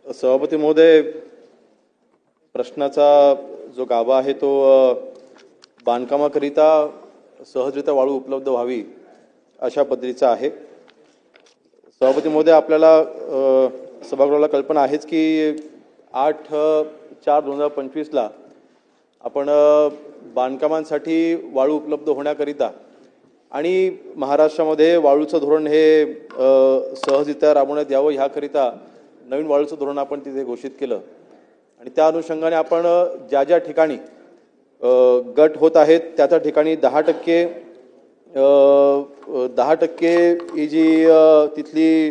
सभापती महोदय, प्रश्नाचा जो गाभा आहे तो बांधकामाकरिता सहजरित्या वाळू उपलब्ध व्हावी अशा पद्धतीचा आहे। सभापती महोदय, आपल्याला सभागृहाला कल्पना आहेच की 8/4/2025 ला आपण बांधकामांसाठी वाळू उपलब्ध होण्याकरिता आणि महाराष्ट्रामध्ये वाळूचं धोरण हे सहजरित्या राबवण्यात यावं ह्याकरिता नवीन वाळूचं धोरण आपण तिथे घोषित केलं आणि त्या अनुषंगाने आपण ज्या ज्या ठिकाणी गट होत आहेत त्या ठिकाणी 10% ही जी तिथली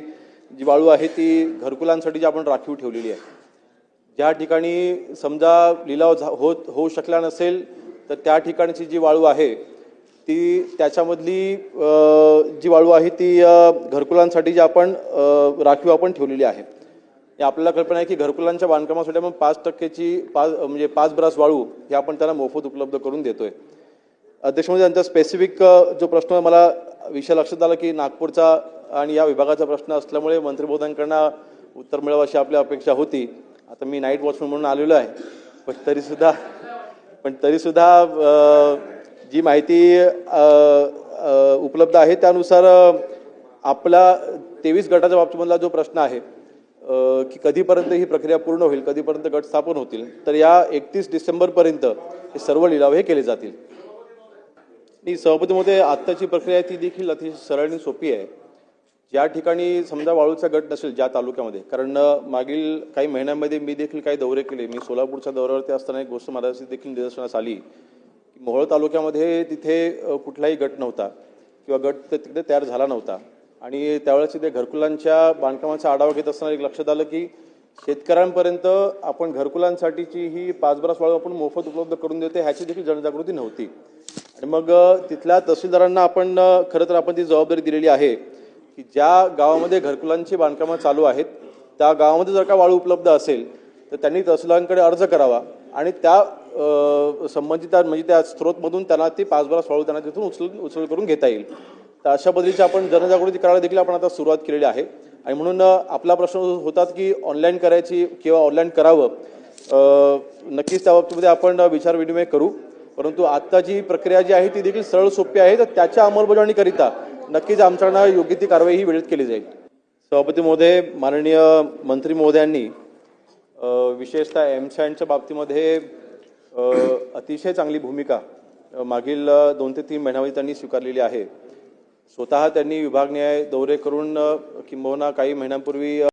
जी वाळू आहे ती घरकुलांसाठी जी आपण राखीव ठेवलेली आहे। ज्या ठिकाणी समजा लिलाव होऊ शकला नसेल तर त्या ठिकाणची जी वाळू आहे ती त्याच्यामधली जी वाळू आहे ती घरकुलांसाठी जी आपण राखीव आपण ठेवलेली आहे। आपल्याला कल्पना आहे की घरकुलांच्या बांधकामासाठी आपण 5% 5 ब्रास वाळू हे आपण त्यांना मोफत उपलब्ध करून देतोय। अध्यक्ष महोदय, त्यांचा स्पेसिफिक जो प्रश्न मला विषय लक्षात आला की नागपूरचा आणि या विभागाचा प्रश्न असल्यामुळे मंत्री महोदयांकडून उत्तर मिळावं अशी आपली अपेक्षा होती। आता मी नाईट वॉचमन म्हणून आलेलो आहे, पण तरीसुद्धा जी माहिती उपलब्ध आहे त्यानुसार आपला 23 गटाच्या बाबतीमधला जो प्रश्न आहे की कधीपर्यंत ही प्रक्रिया पूर्ण होईल, कधीपर्यंत गट स्थापन होतील, तर या 31 डिसेंबर पर्यंत हे सर्व लिलाव हे केले जातील। सभापती महोदय, आत्ताची प्रक्रिया ती देखील अतिशय सरळ आणि सोपी आहे। ज्या ठिकाणी समजा वाळूचा गट नसेल ज्या तालुक्यामध्ये, कारण मागील काही महिन्यांमध्ये मी देखील काही दौरे केले, मी सोलापूरच्या दौऱ्यावरती असताना एक गोष्ट माझ्या देखील निदर्शनास आली की मोहोळ तालुक्यामध्ये तिथे कुठलाही गट नव्हता किंवा गट तिथे तयार झाला नव्हता आणि त्यावेळेस तिथे घरकुलांच्या बांधकामाचा आढावा घेत असताना एक लक्षात आलं की शेतकऱ्यांपर्यंत आपण घरकुलांसाठीची ही 5 ब्रास वाळू आपण मोफत उपलब्ध करून देतो ह्याची देखील जनजागृती नव्हती आणि मग तिथल्या तहसीलदारांना आपण खरं तर आपण ती जबाबदारी दिलेली आहे की ज्या गावामध्ये घरकुलांची बांधकामं चालू आहेत त्या गावामध्ये जर का वाळू उपलब्ध असेल तर त्यांनी तहसीलदारांकडे अर्ज करावा आणि त्या संबंधित म्हणजे त्या स्त्रोतमधून त्यांना ती 5 ब्रास वाळू त्यांना तिथून उचल करून घेता येईल। तर अशा पद्धतीची आपण जनजागृती करायला देखील आपण आता सुरुवात केलेली आहे आणि म्हणून आपला प्रश्न होतात की ऑनलाईन करायची किंवा ऑनलाईन करावं, नक्कीच त्या बाबतीमध्ये आपण विचार विनिमय करू, परंतु आत्ता जी प्रक्रिया जी आहे ती देखील सरळ सोपी आहे, तर त्याच्या अंमलबजावणीकरिता नक्कीच आमच्याकडनं योग्य ती कारवाई ही वेळेत केली जाईल। सभापती महोदय, माननीय मंत्री महोदयांनी विशेषतः एमसँडच्या बाबतीमध्ये अतिशय चांगली भूमिका मागील 2 ते 3 महिन्यामध्ये त्यांनी स्वीकारलेली आहे। स्वतः त्यांनी विभागनिहाय दौरे करून किंबहुना काही महिन्यांपूर्वी